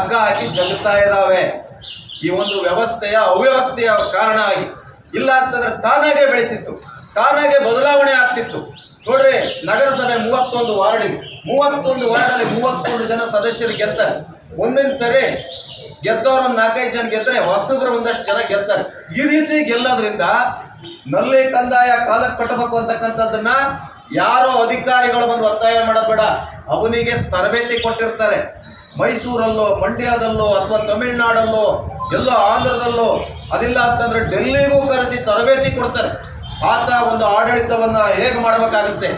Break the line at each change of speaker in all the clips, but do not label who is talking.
ಹಗ್ಗ ಹಾಕಿ ಜಗ್ತಾ ಇದ್ದಾವೆ. ಈ ಒಂದು ವ್ಯವಸ್ಥೆಯ ಅವ್ಯವಸ್ಥೆಯ ಕಾರಣ ಆಗಿ. ಇಲ್ಲ ಅಂತಂದ್ರೆ ತಾನಾಗೆ ಬೆಳೀತಿತ್ತು, ತಾನಾಗೆ ಬದಲಾವಣೆ ಆಗ್ತಿತ್ತು. ನೋಡ್ರಿ, ನಗರಸಭೆ 31 ವಾರ್ಡ್ ಇದೆ. 31 ವಾರ್ಡಲ್ಲಿ 31 ಜನ ಸದಸ್ಯರು ಗೆಲ್ತಾರೆ. ಒಂದಿನ ಸರಿ ಗೆದ್ದವರು ಒಂದು 4-5 ಜನ ಗೆದ್ದರೆ ಹೊಸಬ್ರು ಒಂದಷ್ಟು ಜನ ಗೆಲ್ತಾರೆ. ಈ ರೀತಿ ಗೆಲ್ಲೋದ್ರಿಂದ ನಲ್ಲಿ ಕಂದಾಯ ಕಾಲಕ್ಕೆ ಕಟ್ಟಬೇಕು ಅಂತಕ್ಕಂಥದ್ದನ್ನ ಯಾರೋ ಅಧಿಕಾರಿಗಳು ಬಂದು ಒತ್ತಾಯ ಮಾಡೋದು ಬೇಡ. ಅವನಿಗೆ ತರಬೇತಿ ಕೊಟ್ಟಿರ್ತಾರೆ. ಮೈಸೂರಲ್ಲೋ, ಮಂಡ್ಯದಲ್ಲೋ, ಅಥವಾ ತಮಿಳ್ನಾಡಲ್ಲೋ, ಎಲ್ಲೋ ಆಂಧ್ರದಲ್ಲೋ, ಅದಿಲ್ಲ ಅಂತಂದ್ರೆ ಡೆಲ್ಲಿಗೂ ಕರೆಸಿ ತರಬೇತಿ ಕೊಡ್ತಾರೆ. ಆತ ಒಂದು ಆಡಳಿತವನ್ನ ಹೇಗೆ ಮಾಡಬೇಕಾಗುತ್ತೆ,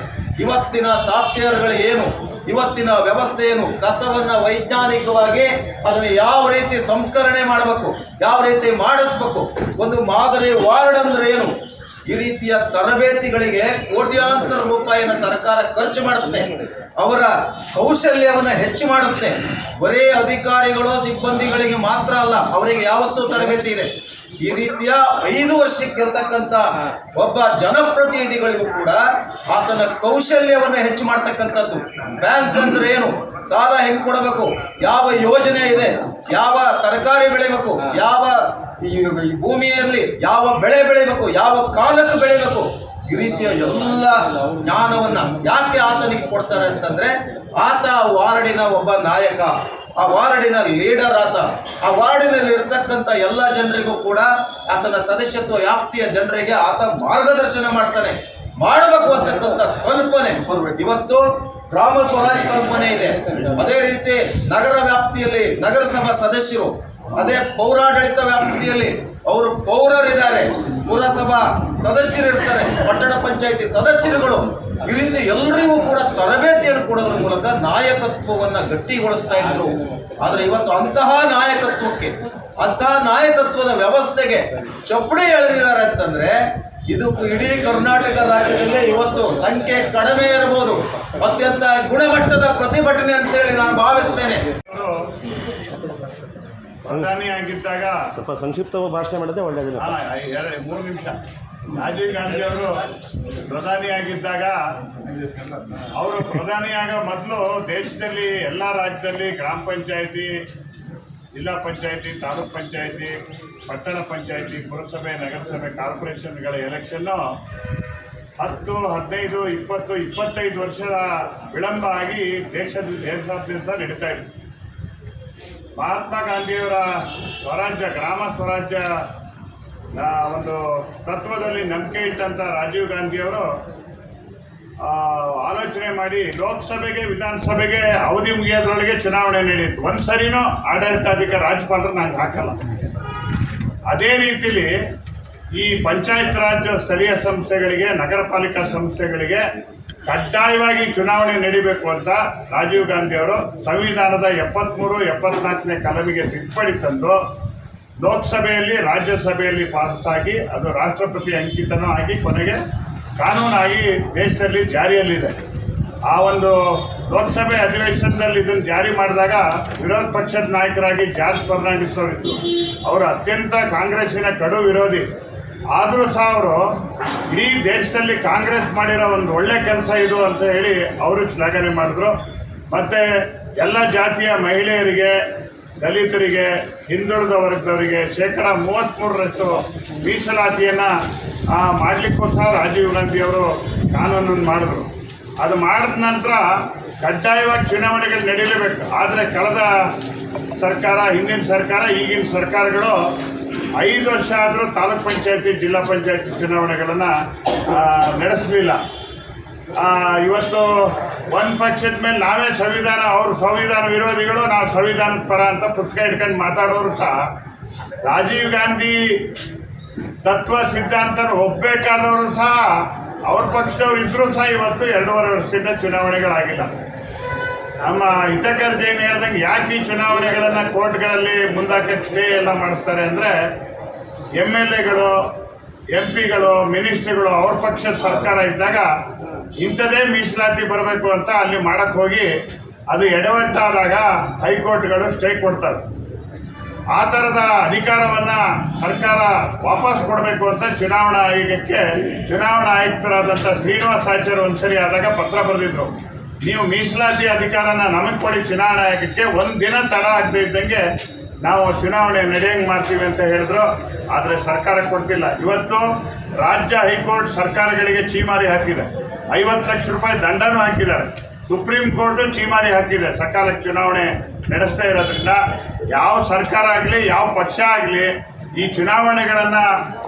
ಇವತ್ತಿನ ಸಾಫ್ಟ್ವೇರ್ಗಳು ಏನು, ಇವತ್ತಿನ ವ್ಯವಸ್ಥೆ ಏನು, ಕಸವನ್ನ ವೈಜ್ಞಾನಿಕವಾಗಿ ಅದನ್ನು ಯಾವ ರೀತಿ ಸಂಸ್ಕರಣೆ ಮಾಡಬೇಕು, ಯಾವ ರೀತಿ ಮಾಡಿಸ್ಬೇಕು, ಒಂದು ಮಾದರಿ ವಾರ್ಡ್ ಅಂದ್ರೆ ಏನು, ಈ ರೀತಿಯ ತರಬೇತಿಗಳಿಗೆ ಕೋಟ್ಯಾಂತರ ರೂಪಾಯಿನ ಸರ್ಕಾರ ಖರ್ಚು ಮಾಡುತ್ತೆ. ಅವರ ಕೌಶಲ್ಯವನ್ನು ಹೆಚ್ಚು ಮಾಡುತ್ತೆ. ಬರೀ ಅಧಿಕಾರಿಗಳು ಸಿಬ್ಬಂದಿಗಳಿಗೆ ಮಾತ್ರ ಅಲ್ಲ, ಅವರಿಗೆ ಯಾವತ್ತೂ ತರಬೇತಿ ಇದೆ. ಈ ರೀತಿಯ 5 ವರ್ಷಕ್ಕೆ ಇರ್ತಕ್ಕಂಥ ಒಬ್ಬ ಜನಪ್ರತಿನಿಧಿಗಳಿಗೂ ಕೂಡ ಆತನ ಕೌಶಲ್ಯವನ್ನು ಹೆಚ್ಚು ಮಾಡ್ತಕ್ಕಂಥದ್ದು. ಬ್ಯಾಂಕ್ ಅಂದ್ರೆ ಏನು, ಸಾಲ ಹೆಂಗ್ ಕೊಡಬೇಕು, ಯಾವ ಯೋಜನೆ ಇದೆ, ಯಾವ ತರಕಾರಿ ಬೆಳಿಬೇಕು, ಯಾವ ಈ ಭೂಮಿಯಲ್ಲಿ ಯಾವ ಬೆಳೆ ಬೆಳಿಬೇಕು, ಯಾವ ಕಾಲಕ್ಕೆ ಬೆಳಿಬೇಕು, ಈ ರೀತಿಯ ಎಲ್ಲ ಜ್ಞಾನವನ್ನ ಯಾಕೆ ಆತನಿಗೆ ಕೊಡ್ತಾರೆ ಅಂತಂದ್ರೆ, ಆತ ವಾರ್ಡಿನ ಒಬ್ಬ ನಾಯಕ, ಆ ವಾರ್ಡಿನ ಲೀಡರ್ ಆತ. ಆ ವಾರ್ಡಿನಲ್ಲಿ ಇರ್ತಕ್ಕಂಥ ಎಲ್ಲ ಜನರಿಗೂ ಕೂಡ ಆತನ ಸದಸ್ಯತ್ವ ವ್ಯಾಪ್ತಿಯ ಜನರಿಗೆ ಆತ ಮಾರ್ಗದರ್ಶನ ಮಾಡ್ತಾನೆ. ಮಾಡಬೇಕು ಅಂತಕ್ಕಂಥ ಕಲ್ಪನೆ ಇವತ್ತು ಗ್ರಾಮ ಸ್ವರಾಜ್ ಕಲ್ಪನೆ ಇದೆ. ಅದೇ ರೀತಿ ನಗರ ವ್ಯಾಪ್ತಿಯಲ್ಲಿ ನಗರಸಭಾ ಸದಸ್ಯರು, ಅದೇ ಪೌರಾಡಳಿತ ವ್ಯಾಪ್ತಿಯಲ್ಲಿ ಅವರು ಪೌರರಿದ್ದಾರೆ, ಪುರಸಭಾ ಸದಸ್ಯರಿರ್ತಾರೆ, ಪಟ್ಟಣ ಪಂಚಾಯಿತಿ ಸದಸ್ಯರುಗಳು. ಈ ರೀತಿ ಎಲ್ಲರಿಗೂ ಕೂಡ ತರಬೇತಿಯನ್ನು ಕೊಡೋದ್ರ ಮೂಲಕ ನಾಯಕತ್ವವನ್ನು ಗಟ್ಟಿಗೊಳಿಸ್ತಾ ಇದ್ರು. ಆದರೆ ಇವತ್ತು ಅಂತಹ ನಾಯಕತ್ವಕ್ಕೆ, ಅಂತಹ ನಾಯಕತ್ವದ ವ್ಯವಸ್ಥೆಗೆ ಚಪ್ಪಡಿ ಎಳೆದಿದ್ದಾರೆ ಅಂತಂದ್ರೆ, ಇದು ಇಡೀ ಕರ್ನಾಟಕ ರಾಜ್ಯದಲ್ಲೇ ಇವತ್ತು ಸಂಖ್ಯೆ ಕಡಿಮೆ ಇರಬಹುದು. ಅತ್ಯಂತ ಗುಣಮಟ್ಟದ ಪ್ರತಿಭಟನೆ ಅಂತೇಳಿ ನಾನು ಭಾವಿಸ್ತೇನೆ.
ಪ್ರಧಾನಿಯಾಗಿದ್ದಾಗ
ಸ್ವಲ್ಪ ಸಂಕ್ಷಿಪ್ತವಾಗಿ ಭಾಷಣ ಮಾಡಿದ್ರೆ ಒಳ್ಳೆಯದಿಲ್ಲ.
3 ನಿಮಿಷ. ರಾಜೀವ್ ಗಾಂಧಿ ಅವರು ಪ್ರಧಾನಿಯಾಗಿದ್ದಾಗ, ಅವರು ಪ್ರಧಾನಿಯಾಗ ಮೊದಲು ದೇಶದಲ್ಲಿ ಎಲ್ಲ ರಾಜ್ಯದಲ್ಲಿ ಗ್ರಾಮ ಪಂಚಾಯಿತಿ, ಜಿಲ್ಲಾ ಪಂಚಾಯಿತಿ, ತಾಲೂಕ್ ಪಂಚಾಯಿತಿ, ಪಟ್ಟಣ ಪಂಚಾಯಿತಿ, ಪುರಸಭೆ, ನಗರಸಭೆ, ಕಾರ್ಪೊರೇಷನ್ಗಳ ಎಲೆಕ್ಷನ್ನು 10, 15, 20, 25 ವರ್ಷದ ವಿಳಂಬ ಆಗಿ ದೇಶಾದ್ಯಂತ ನಡೀತಾ ಇತ್ತು. ಮಹಾತ್ಮ ಗಾಂಧಿಯವರ ಸ್ವರಾಜ್ಯ, ಗ್ರಾಮ ಸ್ವರಾಜ್ಯ ಒಂದು ತತ್ವದಲ್ಲಿ ನಂಬಿಕೆ ಇಟ್ಟಂಥ ರಾಜೀವ್ ಗಾಂಧಿಯವರು ಆಲೋಚನೆ ಮಾಡಿ ಲೋಕಸಭೆಗೆ, ವಿಧಾನಸಭೆಗೆ ಅವಧಿ ಮುಗಿಯೋದ್ರೊಳಗೆ ಚುನಾವಣೆ ನಡೆಯಿತು. ಒಂದು ಸರಿನೂ ಆಡಳಿತಾಧಿಕಾರಿ ರಾಜ್ಯಪಾಲರು ನಂಗೆ ಹಾಕಲ್ಲ. ಅದೇ ರೀತಿಲಿ ಈ ಪಂಚಾಯತ್ ರಾಜ್ ಸ್ಥಳೀಯ ಸಂಸ್ಥೆಗಳಿಗೆ, ನಗರ ಪಾಲಿಕಾ ಸಂಸ್ಥೆಗಳಿಗೆ ಕಡ್ಡಾಯವಾಗಿ ಚುನಾವಣೆ ನಡೀಬೇಕು ಅಂತ ರಾಜೀವ್ ಗಾಂಧಿ ಅವರು ಸಂವಿಧಾನದ 73, 74ನೇ ಕಲಮಿಗೆ ತಿದ್ದುಪಡಿ ತಂದು ಲೋಕಸಭೆಯಲ್ಲಿ, ರಾಜ್ಯಸಭೆಯಲ್ಲಿ ಪಾಸಾಗಿ ಅದು ರಾಷ್ಟ್ರಪತಿ ಅಂಕಿತನೂ ಆಗಿ ಕೊನೆಗೆ ಕಾನೂನಾಗಿ ದೇಶದಲ್ಲಿ ಜಾರಿಯಲ್ಲಿದೆ. ಆ ಒಂದು ಲೋಕಸಭೆ ಅಧಿವೇಶನದಲ್ಲಿ ಇದನ್ನು ಜಾರಿ ಮಾಡಿದಾಗ ವಿರೋಧ ಪಕ್ಷದ ನಾಯಕರಾಗಿ ಜಾರ್ಜ್ ಫರ್ನಾಂಡಿಸ್ ಅವರಿದ್ದು, ಅವರು ಅತ್ಯಂತ ಕಾಂಗ್ರೆಸ್ಸಿನ ಕಡು ವಿರೋಧಿ. ಆದರೂ ಸಹ ಅವರು ಇಡೀ ದೇಶದಲ್ಲಿ ಕಾಂಗ್ರೆಸ್ ಮಾಡಿರೋ ಒಂದು ಒಳ್ಳೆ ಕೆಲಸ ಇದು ಅಂತ ಹೇಳಿ ಅವರು ಶ್ಲಾಘನೆ ಮಾಡಿದ್ರು. ಮತ್ತು ಎಲ್ಲ ಜಾತಿಯ ಮಹಿಳೆಯರಿಗೆ, ದಲಿತರಿಗೆ, ಹಿಂದುಳಿದ ವರ್ಗದವರಿಗೆ 33% ಮೀಸಲಾತಿಯನ್ನು ಮಾಡಲಿಕ್ಕೂ ಸಹ ರಾಜೀವ್ ಗಾಂಧಿ ಅವರು ಕಾನೂನನ್ನು ಮಾಡಿದ್ರು. ಅದು ಮಾಡಿದ ನಂತರ ಕಡ್ಡಾಯವಾಗಿ ಚುನಾವಣೆಗಳು ನಡೀಲೇಬೇಕು. ಆದರೆ ಕಳೆದ ಸರ್ಕಾರ, ಹಿಂದಿನ ಸರ್ಕಾರ, ಈಗಿನ ಸರ್ಕಾರಗಳು 5 ವರ್ಷ ಆದರೂ ತಾಲೂಕ್ ಪಂಚಾಯತಿ, ಜಿಲ್ಲಾ ಪಂಚಾಯತಿ ಚುನಾವಣೆಗಳನ್ನು ನಡೆಸಲಿಲ್ಲ. ಇವತ್ತು ಒಂದು ಪಕ್ಷದ ಮೇಲೆ ನಾವೇ ಸಂವಿಧಾನ, ಅವರು ಸಂವಿಧಾನ ವಿರೋಧಿಗಳು, ನಾವು ಸಂವಿಧಾನದ ಪರ ಅಂತ ಪುಸ್ತಕ ಇಟ್ಕೊಂಡು ಮಾತಾಡೋರು ಸಹ ರಾಜೀವ್ ಗಾಂಧಿ ತತ್ವ ಸಿದ್ಧಾಂತ ಒಪ್ಪಬೇಕಾದವರು ಸಹ ಅವ್ರ ಪಕ್ಷದವ್ರು ಇದ್ರೂ ಸಹ ಇವತ್ತು 2.5 ವರ್ಷದಿಂದ ಚುನಾವಣೆಗಳಾಗಿಲ್ಲ. ನಮ್ಮ ಹಿತಕರ್ ಜೈನ್ ಹೇಳ್ದಂಗೆ ಯಾಕೆ ಈ ಚುನಾವಣೆಗಳನ್ನು ಕೋರ್ಟ್ಗಳಲ್ಲಿ ಮುಂದಾಕಕ್ಕೆ ಸ್ಟೇ ಎಲ್ಲ ಮಾಡಿಸ್ತಾರೆ ಅಂದರೆ, MLAಗಳು, MP ಗಳು, ಮಿನಿಸ್ಟ್ರಿಗಳು ಅವ್ರ ಪಕ್ಷದ ಸರ್ಕಾರ ಇದ್ದಾಗ ಇಂಥದೇ ಮೀಸಲಾತಿ ಬರಬೇಕು ಅಂತ ಅಲ್ಲಿ ಮಾಡಕ್ಕೆ ಹೋಗಿ ಅದು ಎಡವಟ್ಟಾದಾಗ ಹೈಕೋರ್ಟ್ಗಳು ಸ್ಟೇ ಕೊಡ್ತಾರೆ. ಆ ಥರದ ಅಧಿಕಾರವನ್ನು ಸರ್ಕಾರ ವಾಪಸ್ ಕೊಡಬೇಕು ಅಂತ ಚುನಾವಣಾ ಆಯೋಗಕ್ಕೆ ಚುನಾವಣಾ ಆಯುಕ್ತರಾದಂಥ ಶ್ರೀನಿವಾಸ್ ಆಚಾರ್ಯ ಒಂದ್ಸರಿ ಆದಾಗ ಪತ್ರ ಬರೆದಿದ್ರು. ನೀವು ಮೀಸಲಾತಿ ಅಧಿಕಾರನ ನಮಗೆ ಕೊಡಿ ಚುನಾವಣಾ ಆಯೋಗಕ್ಕೆ, ಒಂದು ದಿನ ತಡ ಆಗದೆ ಇದ್ದಂಗೆ ನಾವು ಚುನಾವಣೆ ನಡೆಯಂಗೆ ಮಾಡ್ತೀವಿ ಅಂತ ಹೇಳಿದ್ರು. ಆದರೆ ಸರ್ಕಾರ ಕೊಡ್ತಿಲ್ಲ. ಇವತ್ತು ರಾಜ್ಯ ಹೈಕೋರ್ಟ್ ಸರ್ಕಾರಗಳಿಗೆ ಚೀಮಾರಿ ಹಾಕಿದೆ, 50 ಲಕ್ಷ ರೂಪಾಯಿ ದಂಡನೂ ಹಾಕಿದ್ದಾರೆ. ಸುಪ್ರೀಂ ಕೋರ್ಟು ಚೀಮಾರಿ ಹಾಕಿದೆ ಸಕಾಲಕ್ಕೆ ಚುನಾವಣೆ ನಡೆಸ್ತಾ ಇರೋದ್ರಿಂದ. ಯಾವ ಸರ್ಕಾರ ಆಗಲಿ ಯಾವ ಪಕ್ಷ ಆಗಲಿ ಈ ಚುನಾವಣೆಗಳನ್ನು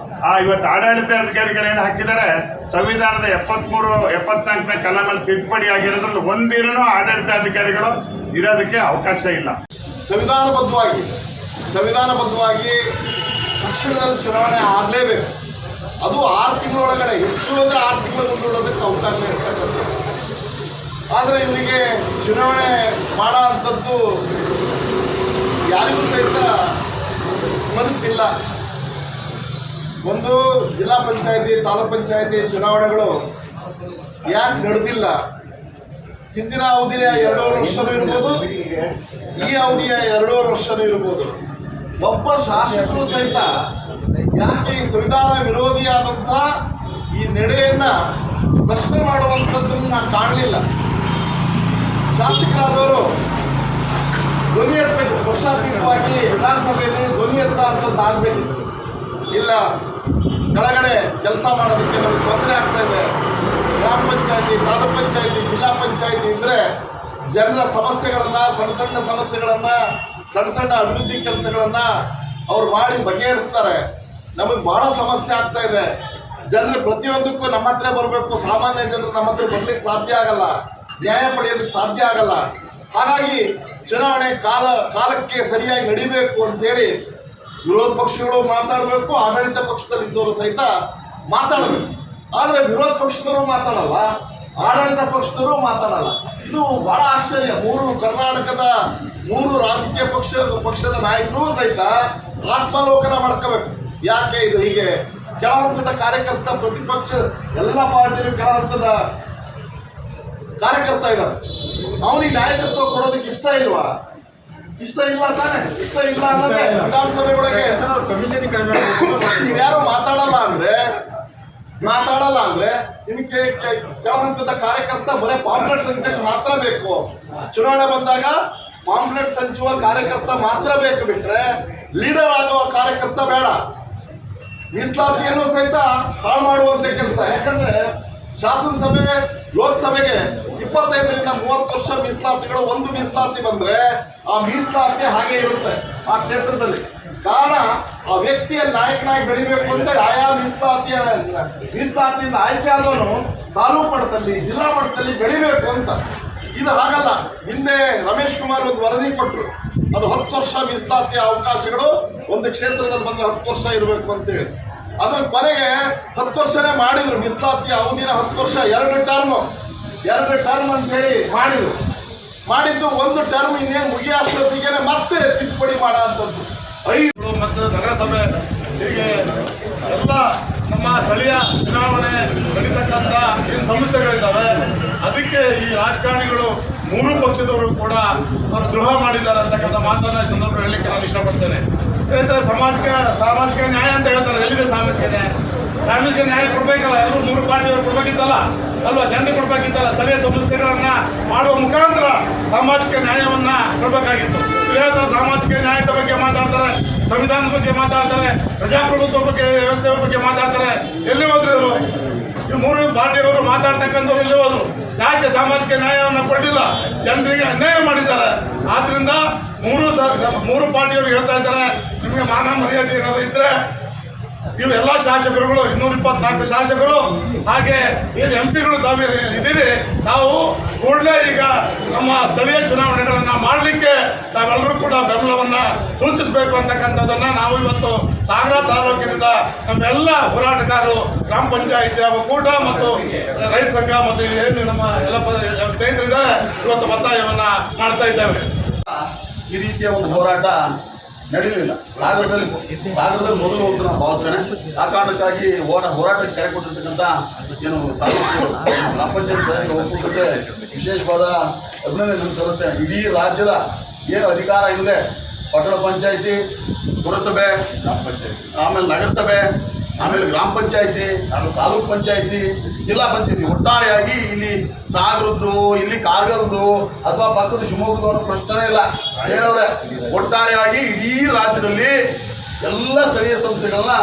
ಇವತ್ತು ಆಡಳಿತಾಧಿಕಾರಿಗಳೇನು ಹಾಕಿದ್ದಾರೆ, ಸಂವಿಧಾನದ 74ನೇ ಕಲಮಲ್ಲಿ ತಿದ್ದುಪಡಿ ಆಗಿರೋದ್ರಲ್ಲಿ ಒಂದಿನೂ ಆಡಳಿತಾಧಿಕಾರಿಗಳು ಇರೋದಕ್ಕೆ ಅವಕಾಶ ಇಲ್ಲ.
ಸಂವಿಧಾನಬದ್ಧವಾಗಿ ತಕ್ಷಣದಲ್ಲಿ ಚುನಾವಣೆ ಆಗಲೇಬೇಕು. ಅದು 6 ತಿಂಗಳೊಳಗಡೆ, ಹೆಚ್ಚು ಅಂದರೆ 6 ತಿಂಗಳು ಮುಂದೂಡೋದಕ್ಕೆ ಅವಕಾಶ ಇರ್ತಕ್ಕಂಥದ್ದು. ಆದರೆ ಇವರಿಗೆ ಚುನಾವಣೆ ಮಾಡೋ ಅಂಥದ್ದು ಯಾರಿಗೂ ಸಹಿತ ಮನಸ್ಸಿಲ್ಲ. ಒಂದು ಜಿಲ್ಲಾ ಪಂಚಾಯತಿ, ತಾಲೂಕ್ ಪಂಚಾಯತಿ ಚುನಾವಣೆಗಳು ಯಾಕೆ ನಡೆದಿಲ್ಲ? ಹಿಂದಿನ ಅವಧಿಯ 2.5 ವರ್ಷನೂ ಇರ್ಬೋದು, ಈ ಅವಧಿಯ 2.5 ವರ್ಷನೂ ಇರ್ಬೋದು. ಒಬ್ಬ ಶಾಸಕರು ಸಹಿತ ಯಾಕೆ ಈ ಸಂವಿಧಾನ ವಿರೋಧಿಯಾದಂಥ ಈ ನಡೆಯನ್ನ ಪ್ರಶ್ನೆ ಮಾಡುವಂಥದ್ದನ್ನು ನಾನು ಕಾಣಲಿಲ್ಲ. ಶಾಸಕರಾದವರು ಧ್ವನಿ ಎತ್ತಬೇಕು, ಪಕ್ಷಾತೀತವಾಗಿ ವಿಧಾನಸಭೆಯಲ್ಲಿ ಧ್ವನಿ ಎತ್ತ ಅಂಥದ್ದು ಆಗಬೇಕಿತ್ತು. ಇಲ್ಲ, ಕೆಳಗಡೆ ಕೆಲಸ ಮಾಡೋದಕ್ಕೆ ನಮಗೆ ತೊಂದರೆ ಆಗ್ತಾ ಇದೆ. ಗ್ರಾಮ ಪಂಚಾಯತಿ, ತಾಲೂಕ್ ಪಂಚಾಯತಿ, ಜಿಲ್ಲಾ ಪಂಚಾಯತಿ ಇದ್ದರೆ ಜನರ ಸಮಸ್ಯೆಗಳನ್ನು, ಸಣ್ಣ ಸಣ್ಣ ಸಮಸ್ಯೆಗಳನ್ನು, ಸಣ್ಣ ಸಣ್ಣ ಅಭಿವೃದ್ಧಿ ಕೆಲಸಗಳನ್ನು ಅವ್ರು ಮಾಡಿ ಬಗೆಹರಿಸ್ತಾರೆ. ನಮಗೆ ಭಾಳ ಸಮಸ್ಯೆ ಆಗ್ತಾ ಇದೆ. ಜನರು ಪ್ರತಿಯೊಂದಕ್ಕೂ ನಮ್ಮ ಹತ್ರ ಬರಬೇಕು. ಸಾಮಾನ್ಯ ಜನರು ನಮ್ಮ ಹತ್ರ ಬರ್ಲಿಕ್ಕೆ ಸಾಧ್ಯ ಆಗಲ್ಲ, ನ್ಯಾಯ ಪಡೆಯೋದಕ್ಕೆ ಸಾಧ್ಯ ಆಗಲ್ಲ. ಹಾಗಾಗಿ ಚುನಾವಣೆ ಕಾಲಕ್ಕೆ ಸರಿಯಾಗಿ ನಡಿಬೇಕು ಅಂತೇಳಿ ವಿರೋಧ ಪಕ್ಷಗಳು ಮಾತಾಡಬೇಕು, ಆಡಳಿತ ಪಕ್ಷದಲ್ಲಿದ್ದವರು ಸಹಿತ ಮಾತಾಡಬೇಕು. ಆದರೆ ವಿರೋಧ ಪಕ್ಷದವರು ಮಾತಾಡಲ್ಲ, ಆಡಳಿತ ಪಕ್ಷದವರು ಮಾತಾಡಲ್ಲ. ಇದು ಬಹಳ ಆಶ್ಚರ್ಯ. ಕರ್ನಾಟಕದ 3 ರಾಜಕೀಯ ಪಕ್ಷದ ನಾಯಕರು ಸಹಿತ ಆತ್ಮಾವಲೋಕನ ಮಾಡ್ಕೋಬೇಕು. ಯಾಕೆ ಇದು ಹೀಗೆ? ಕೆಳ ಹಂತದ ಕಾರ್ಯಕರ್ತ, ಪ್ರತಿಪಕ್ಷ ಎಲ್ಲ ಪಾರ್ಟಿಯಲ್ಲೂ ಕೆಳ ಹಂತದ ಕಾರ್ಯಕರ್ತ ಇದ್ದಾರೆ. ಅವನಿಗೆ ನಾಯಕತ್ವ ಕೊಡೋದಕ್ಕೆ ಇಷ್ಟ ಇಲ್ವಾ? ಇಷ್ಟ ಇಲ್ಲ ತಾನೆ? ಇಷ್ಟ ಇಲ್ಲ ಅನ್ನೋದೇ ವಿಧಾನಸಭೆ ಒಳಗೆ ನೀವ್ಯಾರು ಮಾತಾಡಲ್ಲ ಅಂದ್ರೆ ನಿಮಗೆ ಕೆಳ ಹಂತದ ಕಾರ್ಯಕರ್ತ ಬರೀ ಪಾಂಪ್ಲೆಟ್ಸ್ ಹಂಚಕ್ಕೆ ಮಾತ್ರ ಬೇಕು. ಚುನಾವಣೆ ಬಂದಾಗ ಪಾಂಪ್ಲೆಟ್ಸ್ ಹಂಚುವ ಕಾರ್ಯಕರ್ತ ಮಾತ್ರ ಬೇಕು, ಬಿಟ್ರೆ ಲೀಡರ್ ಆಗುವ ಕಾರ್ಯಕರ್ತ ಬೇಡ. ಮೀಸಲಾತಿಯನ್ನು ಸಹಿತ ಹಾಳು ಮಾಡುವಂತ ಕೆಲಸ. ಯಾಕಂದ್ರೆ ಶಾಸನಸಭೆ, ಲೋಕಸಭೆಗೆ 25ರಿಂದ 30 ವರ್ಷ ಮೀಸಲಾತಿಗಳು. ಒಂದು ಮೀಸಲಾತಿ ಬಂದ್ರೆ ಆ ಮೀಸಲಾತಿ ಹಾಗೆ ಇರುತ್ತೆ ಆ ಕ್ಷೇತ್ರದಲ್ಲಿ. ಕಾರಣ ಆ ವ್ಯಕ್ತಿಯ ನಾಯಕನಾಗಿ ಬೆಳಿಬೇಕು ಅಂತೇಳಿ ಆಯಾ ಮೀಸಲಾತಿಯಿಂದ ಆಯ್ಕೆ ಆದವನು ತಾಲೂಕು ಮಟ್ಟದಲ್ಲಿ, ಜಿಲ್ಲಾ ಮಟ್ಟದಲ್ಲಿ ಬೆಳಿಬೇಕು ಅಂತ. ಇದು ಹಾಗಲ್ಲ. ಹಿಂದೆ ರಮೇಶ್ ಕುಮಾರ್ ಒಂದು ವರದಿ ಕೊಟ್ಟರು, ಅದು 10 ವರ್ಷ ಮೀಸಲಾತಿಯ ಅವಕಾಶಗಳು ಒಂದು ಕ್ಷೇತ್ರದಲ್ಲಿ ಬಂದ್ರೆ 10 ವರ್ಷ ಇರಬೇಕು ಅಂತೇಳಿ. ಅದ್ರ ಕೊನೆಗೆ 10 ವರ್ಷನೇ ಮಾಡಿದ್ರು. ಮೀಸಲಾತಿಯ ಅವಧಿನ 10 ವರ್ಷ, 2 ಟರ್ಮ್ ಅಂತೇಳಿ ಮಾಡಿದ್ದು ಒಂದು ಟರ್ಮ್ ಇನ್ನೇನು ಮುಗಿಯೋಷ್ಟೊತ್ತಿಗೆ ಮತ್ತೆ ತಿದ್ದುಪಡಿ ಮಾಡೋ ಅಂಥದ್ದು.
5 ಮತ್ತು ನಗರಸಭೆ ಹೀಗೆ ಎಲ್ಲ ನಮ್ಮ ಸ್ಥಳೀಯ ಚುನಾವಣೆ ನಡೀತಕ್ಕಂಥ ಏನು ಸಂಸ್ಥೆಗಳಿದ್ದಾವೆ, ಅದಕ್ಕೆ ಈ ರಾಜಕಾರಣಿಗಳು 3 ಪಕ್ಷದವರು ಕೂಡ ಅವರು ದ್ರೋಹ ಮಾಡಿದ್ದಾರೆ ಅಂತಕ್ಕಂಥ ಮಾತನ್ನ ಈ ಸಂದರ್ಭ ಹೇಳಲಿಕ್ಕೆ ನಾನು ಇಷ್ಟಪಡ್ತೇನೆ. ಯಾಕಂದರೆ ಸಾಮಾಜಿಕ ನ್ಯಾಯ ಅಂತ ಹೇಳ್ತಾರೆ. ಎಲ್ಲಿದೆ ಸಾಮಾಜಿಕ ನ್ಯಾಯ? ಸಾಮಾಜಿಕ ನ್ಯಾಯ ಕೊಡಬೇಕಲ್ಲ, ಎಲ್ಲರೂ 3 ಪಾರ್ಟಿಯವರು ಕೊಡಬೇಕಿತ್ತಲ್ಲ ಅಲ್ವಾ? ಜನರಿಗೆ ಕೊಡಬೇಕಿತ್ತಲ್ಲ. ಸ್ಥಳೀಯ ಸಂಸ್ಥೆಗಳನ್ನ ಮಾಡುವ ಮುಖಾಂತರ ಸಾಮಾಜಿಕ ನ್ಯಾಯವನ್ನ ಕೊಡಬೇಕಾಗಿತ್ತು. ಹೇಳ್ತಾರೆ ಸಾಮಾಜಿಕ ನ್ಯಾಯದ ಬಗ್ಗೆ ಮಾತಾಡ್ತಾರೆ, ಸಂವಿಧಾನದ ಬಗ್ಗೆ ಮಾತಾಡ್ತಾರೆ, ಪ್ರಜಾಪ್ರಭುತ್ವ ಬಗ್ಗೆ, ವ್ಯವಸ್ಥೆ ಬಗ್ಗೆ ಮಾತಾಡ್ತಾರೆ. ಎಲ್ಲಿ ಹೋದ್ರು ಇವರು? ಈ 3 ಪಾರ್ಟಿಯವರು ಮಾತಾಡ್ತಕ್ಕಂಥವ್ರು ಎಲ್ಲಿ ಹೋದ್ರು? ಯಾಕೆ ಸಾಮಾಜಿಕ ನ್ಯಾಯವನ್ನು ಕೊಡಲಿಲ್ಲ? ಜನರಿಗೆ ಅನ್ಯಾಯ ಮಾಡಿದ್ದಾರೆ. ಆದ್ರಿಂದ 3 ಪಾರ್ಟಿಯವರು ಹೇಳ್ತಾ ಇದ್ದಾರೆ, ನಿಮಗೆ ಮಾನ ಮರ್ಯಾದೆ ಏನಾದ್ರು ಇದ್ರೆ ನೀವು ಎಲ್ಲ ಶಾಸಕರುಗಳು, 224 ಶಾಸಕರು, ಹಾಗೆ ಏನು MP ಗಳು ಇದ್ದೀರಿ, ನಾವು ಕೂಡಲೇ ಈಗ ನಮ್ಮ ಸ್ಥಳೀಯ ಚುನಾವಣೆಗಳನ್ನು ಮಾಡಲಿಕ್ಕೆ ತಾವೆಲ್ಲರೂ ಕೂಡ ಬೆಂಬಲವನ್ನ ಸೂಚಿಸಬೇಕು ಅಂತಕ್ಕಂಥದ್ದನ್ನ ನಾವು ಇವತ್ತು ಸಾಗರ ತಾಲೂಕಿನಿಂದ ನಮ್ಮೆಲ್ಲ ಹೋರಾಟಗಾರರು, ಗ್ರಾಮ ಪಂಚಾಯಿತಿ ಒಕ್ಕೂಟ ಮತ್ತು ರೈತ ಸಂಘ ಮತ್ತು ಏನು ನಮ್ಮ ಎಲ್ಲ ಸ್ನೇಹಿತರಿದ್ದಾರೆ, ಇವತ್ತು ಒತ್ತಾಯವನ್ನ ಮಾಡ್ತಾ ಇದ್ದೇವೆ.
ಈ ರೀತಿಯ ಒಂದು ಹೋರಾಟ ನಡೀಲಿಲ್ಲ. ಸಾಗರದಲ್ಲಿ ಮೊದಲು ಹೋಗ್ತು ನಾನು ಭಾವಿಸ್ತೇನೆ. ಆ ಕಾರಣಕ್ಕಾಗಿ ಹೋರಾಟಕ್ಕೆ ಕರೆ ಕೊಟ್ಟಿರ್ತಕ್ಕಂಥ ಏನು ತಾಲೂಕು ಗ್ರಾಮ ಪಂಚಾಯತ್ ಒಕ್ಕೂಟಕ್ಕೆ ವಿಶೇಷವಾದ ಅಭಿನಂದನೆ ಸಲ್ಲಿಸ್ತೇನೆ. ಇಡೀ ರಾಜ್ಯದ ಏನು ಅಧಿಕಾರ ಇದೆ, ಪಟ್ಟಣ ಪಂಚಾಯಿತಿ, ಪುರಸಭೆ, ಆಮೇಲೆ ನಗರಸಭೆ, ಆಮೇಲೆ ಗ್ರಾಮ ಪಂಚಾಯತಿ, ತಾಲೂಕ್ ಪಂಚಾಯತಿ, ಜಿಲ್ಲಾ ಪಂಚಾಯತಿ, ಒಟ್ಟಾರೆಯಾಗಿ ಇಲ್ಲಿ ಸಾಗರದ್ದು, ಇಲ್ಲಿ ಕಾರ್ಗಲ್ದು ಅಥವಾ ಪಕ್ಕದ ಶಿವಮೊಗ್ಗದ ಅನ್ನೋ ಪ್ರಶ್ನೆ ಇಲ್ಲ. ಏನವ್ರೆ, ಒಟ್ಟಾರೆಯಾಗಿ ಇಡೀ ರಾಜ್ಯದಲ್ಲಿ ಎಲ್ಲ ಸ್ಥಳೀಯ ಸಂಸ್ಥೆಗಳನ್ನ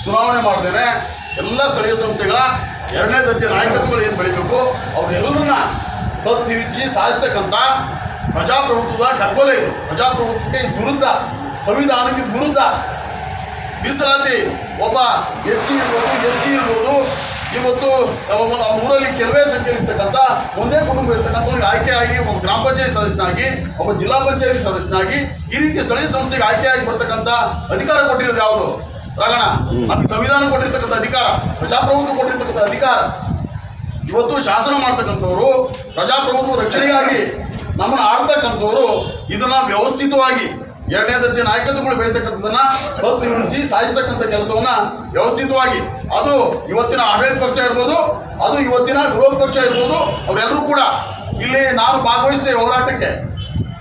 ಚುನಾವಣೆ ಮಾಡ್ತೇನೆ. ಎಲ್ಲ ಸ್ಥಳೀಯ ಸಂಸ್ಥೆಗಳ 2ನೇ ದರ್ಜೆ ನಾಯಕತ್ವಗಳು ಏನು ಬೆಳಿಬೇಕು ಅವ್ರೆಲ್ಲರನ್ನ ತತ್ತಿವಿಚ್ಚಿ ಸಾಧಿಸ್ತಕ್ಕಂಥ ಪ್ರಜಾಪ್ರಭುತ್ವದ ಕಗ್ಗೊಲೆ ಇದು. ಪ್ರಜಾಪ್ರಭುತ್ವಕ್ಕೆ ವಿರುದ್ಧ, ಸಂವಿಧಾನಕ್ಕೆ ವಿರುದ್ಧ. ಮೀಸಲಾತಿ ಒಬ್ಬ SC ಇರ್ಬೋದು, ST ಇರ್ಬೋದು, ಇವತ್ತು ಊರಲ್ಲಿ ಕೆಲವೇ ಸಂಖ್ಯೆಯಲ್ಲಿರ್ತಕ್ಕಂಥ ಒಂದೇ ಕುಟುಂಬ ಇರ್ತಕ್ಕಂಥವ್ರಿಗೆ ಆಯ್ಕೆಯಾಗಿ ಒಬ್ಬ ಗ್ರಾಮ ಪಂಚಾಯತ್ ಸದಸ್ಯನಾಗಿ, ಒಬ್ಬ ಜಿಲ್ಲಾ ಪಂಚಾಯತ್ ಸದಸ್ಯನಾಗಿ ಈ ರೀತಿ ಸ್ಥಳೀಯ ಸಂಸ್ಥೆಗೆ ಆಯ್ಕೆಯಾಗಿ ಬರ್ತಕ್ಕಂಥ ಅಧಿಕಾರ ಕೊಟ್ಟಿರೋದು ಯಾವುದು? ರಾಗಣ, ನಮಗೆ ಸಂವಿಧಾನ ಕೊಟ್ಟಿರ್ತಕ್ಕಂಥ ಅಧಿಕಾರ, ಪ್ರಜಾಪ್ರಭುತ್ವ ಕೊಟ್ಟಿರ್ತಕ್ಕಂಥ ಅಧಿಕಾರ. ಇವತ್ತು ಶಾಸನ ಮಾಡ್ತಕ್ಕಂಥವ್ರು, ಪ್ರಜಾಪ್ರಭುತ್ವ ರಕ್ಷಣೆಗಾಗಿ ನಮ್ಮನ್ನು ಆಡ್ತಕ್ಕಂಥವ್ರು ಇದನ್ನ ವ್ಯವಸ್ಥಿತವಾಗಿ 2ನೇ ದರ್ಜೆ ನಾಯಕತ್ವಗಳು ಬೆಳೀತಕ್ಕಂಥದ್ದನ್ನ ತಪ್ಪಿಸಿ ಸಾಧಿಸ್ತಕ್ಕಂಥ ಕೆಲಸವನ್ನ ವ್ಯವಸ್ಥಿತವಾಗಿ, ಅದು ಇವತ್ತಿನ ಆಡಳಿತ ಪಕ್ಷ ಇರ್ಬೋದು, ಅದು ಇವತ್ತಿನ ವಿರೋಧ ಪಕ್ಷ ಇರ್ಬೋದು, ಅವರೆಲ್ಲರೂ ಕೂಡ ಇಲ್ಲಿ ನಾನು ಭಾಗವಹಿಸ್ತೇವೆ ಹೋರಾಟಕ್ಕೆ.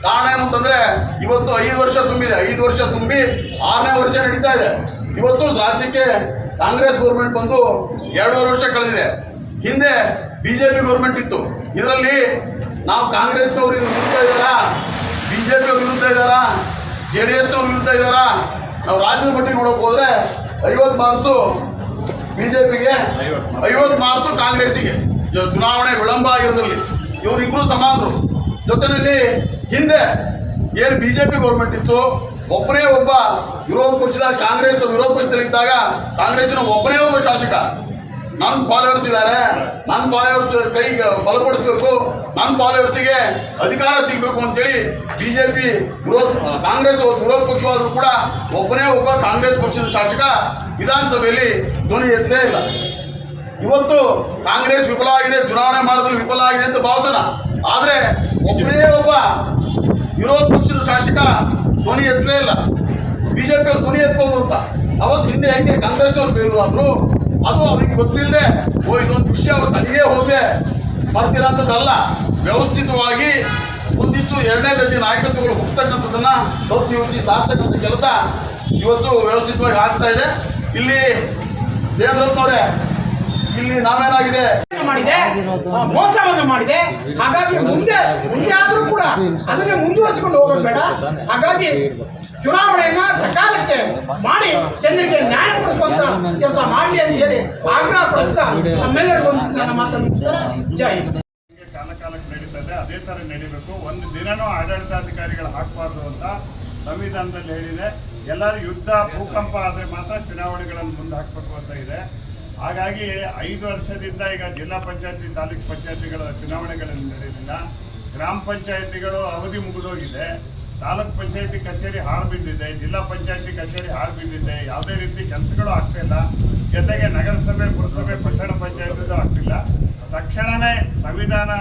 ಕಾರಣ ಏನು ಅಂತಂದ್ರೆ ಇವತ್ತು 5 ವರ್ಷ ತುಂಬಿದೆ. 5 ವರ್ಷ ತುಂಬಿ 6ನೇ ವರ್ಷ ನಡೀತಾ ಇದೆ. ಇವತ್ತು ರಾಜ್ಯಕ್ಕೆ ಕಾಂಗ್ರೆಸ್ ಗೌರ್ಮೆಂಟ್ ಬಂದು 2.5 ವರ್ಷ ಕಳೆದಿದೆ. ಹಿಂದೆ BJP ಗೌರ್ಮೆಂಟ್ ಇತ್ತು. ಇದರಲ್ಲಿ ನಾವು ಕಾಂಗ್ರೆಸ್ನವ್ರು ವಿರುದ್ಧ ಇದ್ದಾರಾ, BJP ಅವ್ರ ವಿರುದ್ಧ ಇದ್ದಾರಾ, JDSನವ್ರ ವಿರುದ್ಧ ಇದ್ದಾರಾ? ನಾವು ರಾಜ್ಯದ ಮಟ್ಟಿಗೆ ನೋಡೋಕೆ ಹೋದ್ರೆ 50 ಮಾರ್ಕ್ಸು BJPಗೆ, 50 ಮಾರ್ಕ್ಸು ಕಾಂಗ್ರೆಸ್ಸಿಗೆ. ಚುನಾವಣೆ ವಿಳಂಬ ಆಗಿರೋದ್ರಲ್ಲಿ ಇವರಿಬ್ರು ಸಮಾನರು. ಜೊತೆಯಲ್ಲಿ ಹಿಂದೆ ಏನು BJP ಗೌರ್ಮೆಂಟ್ ಇತ್ತು, ಒಬ್ಬನೇ ಒಬ್ಬ ವಿರೋಧ ಪಕ್ಷದ ಕಾಂಗ್ರೆಸ್ ವಿರೋಧ ಪಕ್ಷದಲ್ಲಿದ್ದಾಗ ಕಾಂಗ್ರೆಸ್ಸಿನ ಒಬ್ಬನೇ ಒಬ್ಬ ಶಾಸಕ, ನನ್ನ ಫಾಲೋವರ್ಸ್ ಇದ್ದಾರೆ, ನನ್ನ ಫಾಲೋವರ್ಸ್ ಕೈಗೆ ಬಲಪಡಿಸ್ಬೇಕು, ನನ್ನ ಫಾಲೋವರ್ಸಿಗೆ ಅಧಿಕಾರ ಸಿಗಬೇಕು ಅಂತೇಳಿ BJP ಕಾಂಗ್ರೆಸ್ ವಿರೋಧ ಪಕ್ಷವಾದರೂ ಕೂಡ ಒಬ್ಬನೇ ಒಬ್ಬ ಕಾಂಗ್ರೆಸ್ ಪಕ್ಷದ ಶಾಸಕ ವಿಧಾನಸಭೆಯಲ್ಲಿ ಧ್ವನಿ ಎತ್ತಲೇ ಇಲ್ಲ. ಇವತ್ತು ಕಾಂಗ್ರೆಸ್ ವಿಫಲ ಆಗಿದೆ, ಚುನಾವಣೆ ಮಾಡೋದ್ರಲ್ಲಿ ವಿಫಲ ಆಗಿದೆ ಅಂತ ಭಾವಿಸೋಣ. ಆದರೆ ಒಬ್ಬನೇ ಒಬ್ಬ ವಿರೋಧ ಪಕ್ಷದ ಶಾಸಕ ಧ್ವನಿ ಎತ್ತಲೇ ಇಲ್ಲ. BJP ಅವರು ಧ್ವನಿ ಎತ್ಬೋದು ಅಂತ ಅವತ್ತು ಹಿಂದೆ ಹೆಂಗೆ ಕಾಂಗ್ರೆಸ್ನವ್ರು ಬೇರು ಆದ್ರು, ಅದು ಅವ್ರಿಗೆ ಗೊತ್ತಿಲ್ಲದೆ ಇದೊಂದು ವಿಷಯ ಅವ್ರ ತಲೆಗೆ ಹೋಗದೆ ಬರ್ತಿರೋಂಥದ್ದಲ್ಲ. ವ್ಯವಸ್ಥಿತವಾಗಿ ಒಂದಿಷ್ಟು 2ನೇ ದರ್ಜೆ ನಾಯಕತ್ವಗಳು ಹೋಗ್ತಕ್ಕಂಥದ್ದನ್ನ ತಪ್ಪು ಯೋಚಿಸಿ ಸಾರ್ತಕ್ಕಂಥ ಕೆಲಸ ಇವತ್ತು ವ್ಯವಸ್ಥಿತವಾಗಿ ಆಗ್ತಾ ಇದೆ. ಇಲ್ಲಿ ದೇವೇಂದ್ರಪ್ಪನವರೇ, ಇಲ್ಲಿ ನಾವೇನಾಗಿದೆ
ಮೋಸವನ್ನು ಮಾಡಿದೆ. ಹಾಗಾಗಿ ಮುಂದೆ ಆದರೂ ಕೂಡ ಅದನ್ನೇ ಮುಂದುವರಿಸಿಕೊಂಡು ಹೋಗೋದು ಬೇಡ. ಹಾಗಾಗಿ ಚುನಾವಣೆಯನ್ನ ಸಕಾಲಕ್ಕೆ ಮಾಡಿ ಜನರಿಗೆ ನ್ಯಾಯ ಕೊಡಿಸುವಂತ ಕೆಲಸ ಮಾಡಲಿ ಅಂತ ಹೇಳಿ ಆಗ್ರಹ ಪಡಿಸ್ತಾ ನಮ್ಮೆಲ್ಲರಿಗೂ ನನ್ನ ಮಾತನ್ನು ಜೈ ಹಿಂದ್.
ಕಾಲಕ್ಕೆ ನಡೀತದೆ, ಅದೇ ಥರ ನಡೀಬೇಕು. ಒಂದು ದಿನನೂ ಆಡಳಿತಾಧಿಕಾರಿಗಳು ಹಾಕಬಾರ್ದು ಅಂತ ಸಂವಿಧಾನದಲ್ಲಿ ಹೇಳಿದೆ. ಎಲ್ಲರೂ ಯುದ್ಧ ಭೂಕಂಪ ಆದರೆ ಮಾತ್ರ ಚುನಾವಣೆಗಳನ್ನು ಮುಂದೆ ಹಾಕಬೇಕು ಅಂತ ಇದೆ. ಹಾಗಾಗಿ 5 ವರ್ಷದಿಂದ ಈಗ ಜಿಲ್ಲಾ ಪಂಚಾಯತಿ, ತಾಲೂಕು ಪಂಚಾಯತಿಗಳ ಚುನಾವಣೆಗಳನ್ನು ನಡೆಯಲಿಲ್ಲ. ಗ್ರಾಮ ಪಂಚಾಯತಿಗಳು ಅವಧಿ ಮುಗಿದೋಗಿದೆ. ತಾಲೂಕ್ ಪಂಚಾಯತಿ ಕಚೇರಿ ಹಾಳು ಬಿದ್ದಿದೆ, ಜಿಲ್ಲಾ ಪಂಚಾಯತಿ ಕಚೇರಿ ಹಾಳು ಬಿದ್ದಿದೆ. ಯಾವುದೇ ರೀತಿ ಕೆಲಸಗಳು ಆಗ್ತಿಲ್ಲ. ಜೊತೆಗೆ ನಗರಸಭೆ, ಪುರಸಭೆ, ಪಟ್ಟಣ ಪಂಚಾಯತಿದು ಆಗ್ತಿಲ್ಲ. ತಕ್ಷಣವೇ ಸಂವಿಧಾನ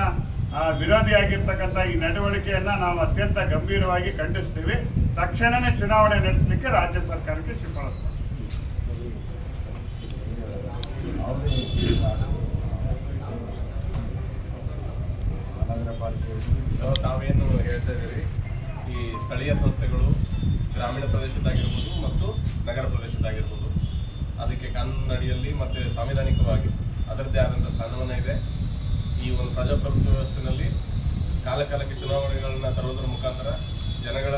ವಿರೋಧಿಯಾಗಿರ್ತಕ್ಕಂಥ ಈ ನಡವಳಿಕೆಯನ್ನು ನಾವು ಅತ್ಯಂತ ಗಂಭೀರವಾಗಿ ಖಂಡಿಸ್ತೀವಿ. ತಕ್ಷಣವೇ ಚುನಾವಣೆ ನಡೆಸಲಿಕ್ಕೆ ರಾಜ್ಯ ಸರ್ಕಾರಕ್ಕೆ ಶಿಫಾರಸು.
ಸೊ ತಾವೇನು ಹೇಳ್ತಾ ಇದ್ದೀರಿ, ಈ ಸ್ಥಳೀಯ ಸಂಸ್ಥೆಗಳು ಗ್ರಾಮೀಣ ಪ್ರದೇಶದಾಗಿರ್ಬೋದು ಮತ್ತು ನಗರ ಪ್ರದೇಶದಾಗಿರ್ಬೋದು, ಅದಕ್ಕೆ ಕಾನೂನು ಅಡಿಯಲ್ಲಿ ಮತ್ತು ಸಾಂವಿಧಾನಿಕವಾಗಿ ಅದರದ್ದೇ ಆದಂಥ ಸ್ಥಾನಮಾನ ಇದೆ. ಈ ಒಂದು ಪ್ರಜಾಪ್ರಭುತ್ವ ವ್ಯವಸ್ಥೆಯಲ್ಲಿ ಕಾಲಕಾಲಕ್ಕೆ ಚುನಾವಣೆಗಳನ್ನ ತರೋದ್ರ ಮುಖಾಂತರ ಜನಗಳ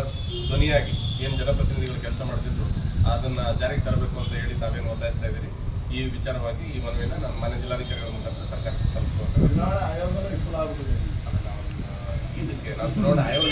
ಧ್ವನಿಯಾಗಿ ಏನು ಜನಪ್ರತಿನಿಧಿಗಳು ಕೆಲಸ ಮಾಡ್ತಿದ್ರು ಅದನ್ನು ಜಾರಿಗೆ ತರಬೇಕು ಅಂತ ಹೇಳಿ ತಾವೇನು ಒತ್ತಾಯಿಸ್ತಾ ಇದ್ದೀರಿ. ಈ ವಿಚಾರವಾಗಿ ಈ ಮನವಿಯನ್ನು ನಮ್ಮ ಮಾನ್ಯ ಜಿಲ್ಲಾಧಿಕಾರಿಗಳ ಮುಖಾಂತರ ಸರ್ಕಾರಕ್ಕೆ ತಲುಪಿಸುವಂಥ ಇದಕ್ಕೆ ನಾವು ಚುನಾವಣಾ ಆಯೋಗ